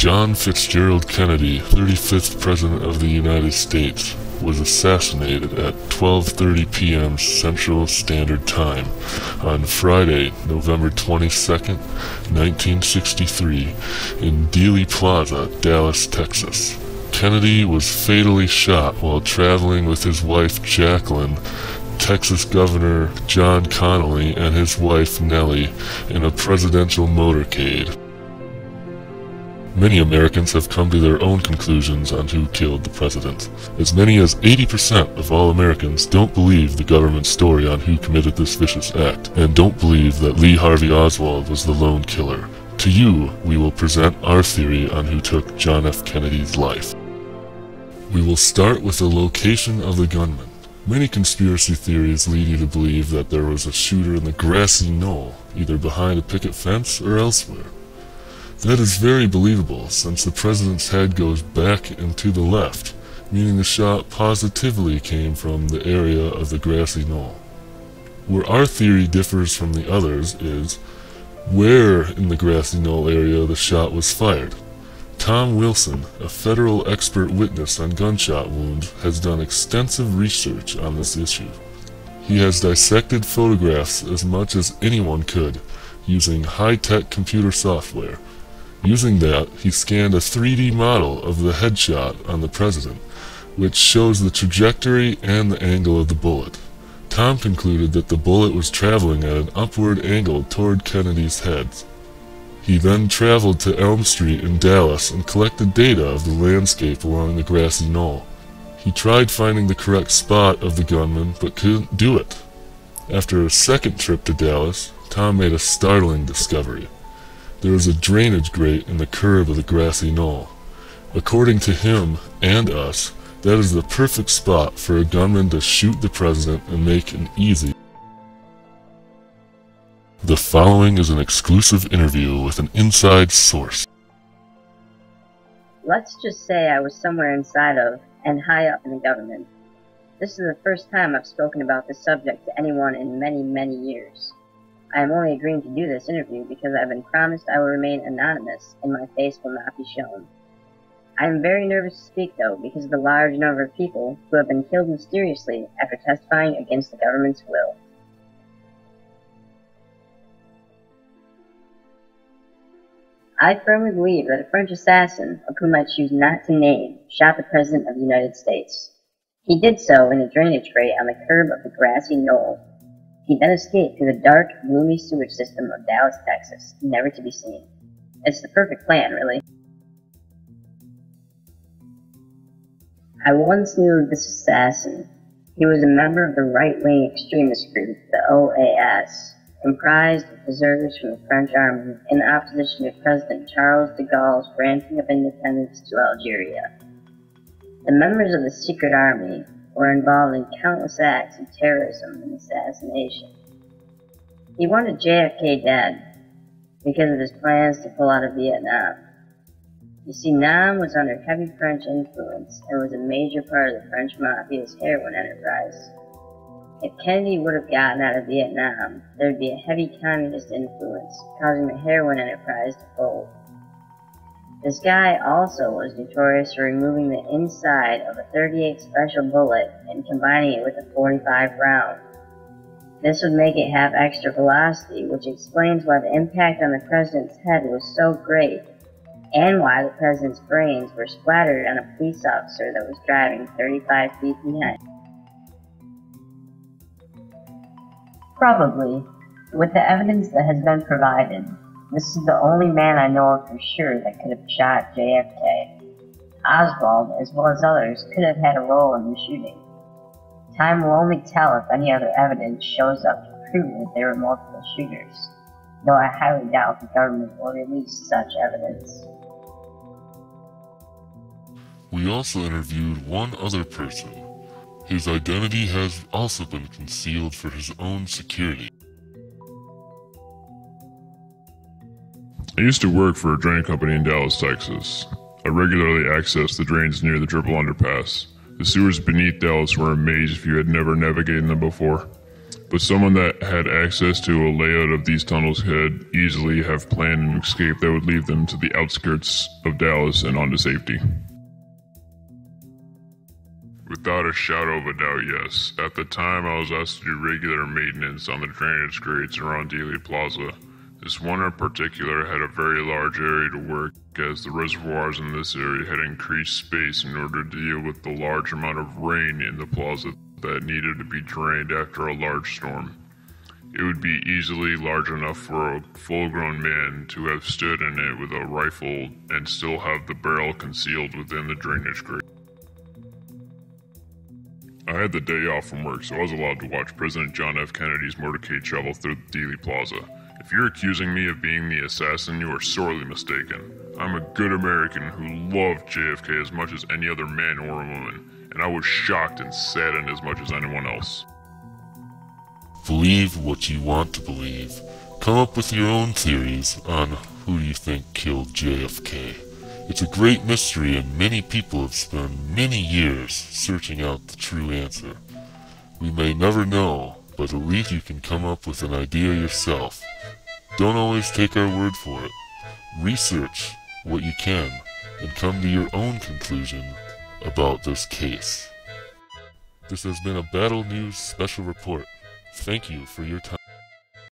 John Fitzgerald Kennedy, 35th President of the United States, was assassinated at 12:30 p.m. Central Standard Time on Friday, November 22, 1963, in Dealey Plaza, Dallas, Texas. Kennedy was fatally shot while traveling with his wife Jacqueline, Texas Governor John Connally, and his wife Nellie in a presidential motorcade. Many Americans have come to their own conclusions on who killed the president. As many as 80% of all Americans don't believe the government's story on who committed this vicious act, and don't believe that Lee Harvey Oswald was the lone killer. To you, we will present our theory on who took John F. Kennedy's life. We will start with the location of the gunman. Many conspiracy theories lead you to believe that there was a shooter in the grassy knoll, either behind a picket fence or elsewhere. That is very believable, since the president's head goes back and to the left, meaning the shot positively came from the area of the grassy knoll. Where our theory differs from the others is where in the grassy knoll area the shot was fired. Tom Wilson, a federal expert witness on gunshot wounds, has done extensive research on this issue. He has dissected photographs as much as anyone could, using high-tech computer software. Using that, he scanned a 3D model of the headshot on the president, which shows the trajectory and the angle of the bullet. Tom concluded that the bullet was traveling at an upward angle toward Kennedy's head. He then traveled to Elm Street in Dallas and collected data of the landscape along the grassy knoll. He tried finding the correct spot of the gunman, but couldn't do it. After a second trip to Dallas, Tom made a startling discovery. There was a drainage grate in the curve of the grassy knoll. According to him and us, that is the perfect spot for a gunman to shoot the president and make an easy. The following is an exclusive interview with an inside source. Let's just say I was somewhere inside of and high up in the government. This is the first time I've spoken about this subject to anyone in many, many years. I am only agreeing to do this interview because I've been promised I will remain anonymous and my face will not be shown. I am very nervous to speak though because of the large number of people who have been killed mysteriously after testifying against the government's will. I firmly believe that a French assassin, of whom I choose not to name, shot the President of the United States. He did so in a drainage grate on the curb of the grassy knoll. He then escaped through the dark, gloomy sewage system of Dallas, Texas, never to be seen. It's the perfect plan, really. I once knew this assassin. He was a member of the right-wing extremist group, the OAS, comprised of deserters from the French army in opposition to President Charles de Gaulle's granting of independence to Algeria. The members of the secret army were involved in countless acts of terrorism and assassination. He wanted JFK dead because of his plans to pull out of Vietnam. You see, Nam was under heavy French influence and was a major part of the French Mafia's heroin enterprise. If Kennedy would have gotten out of Vietnam, there would be a heavy communist influence, causing the heroin enterprise to fold. This guy also was notorious for removing the inside of a .38 special bullet and combining it with a .45 round. This would make it have extra velocity, which explains why the impact on the president's head was so great, and why the president's brains were splattered on a police officer that was driving 35 feet behind. Probably, with the evidence that has been provided, this is the only man I know of for sure that could have shot JFK. Oswald, as well as others, could have had a role in the shooting. Time will only tell if any other evidence shows up to prove that there were multiple shooters, though I highly doubt the government will release such evidence. We also interviewed one other person. His identity has also been concealed for his own security. I used to work for a drain company in Dallas, Texas. I regularly accessed the drains near the triple underpass. The sewers beneath Dallas were a maze if you had never navigated them before. But someone that had access to a layout of these tunnels could easily have planned an escape that would lead them to the outskirts of Dallas and onto safety. Without a shadow of a doubt, yes. At the time, I was asked to do regular maintenance on the drainage grates around Dealey Plaza. This one in particular had a very large area to work, as the reservoirs in this area had increased space in order to deal with the large amount of rain in the plaza that needed to be drained after a large storm. It would be easily large enough for a full-grown man to have stood in it with a rifle and still have the barrel concealed within the drainage grate. I had the day off from work, so I was allowed to watch President John F. Kennedy's motorcade travel through Dealey Plaza. If you're accusing me of being the assassin, you are sorely mistaken. I'm a good American who loved JFK as much as any other man or woman, and I was shocked and saddened as much as anyone else. Believe what you want to believe. Come up with your own theories on who you think killed JFK. It's a great mystery, and many people have spent many years searching out the true answer. We may never know, but at least you can come up with an idea yourself. Don't always take our word for it. Research what you can, and come to your own conclusion about this case. This has been a BATTL News special report. Thank you for your time.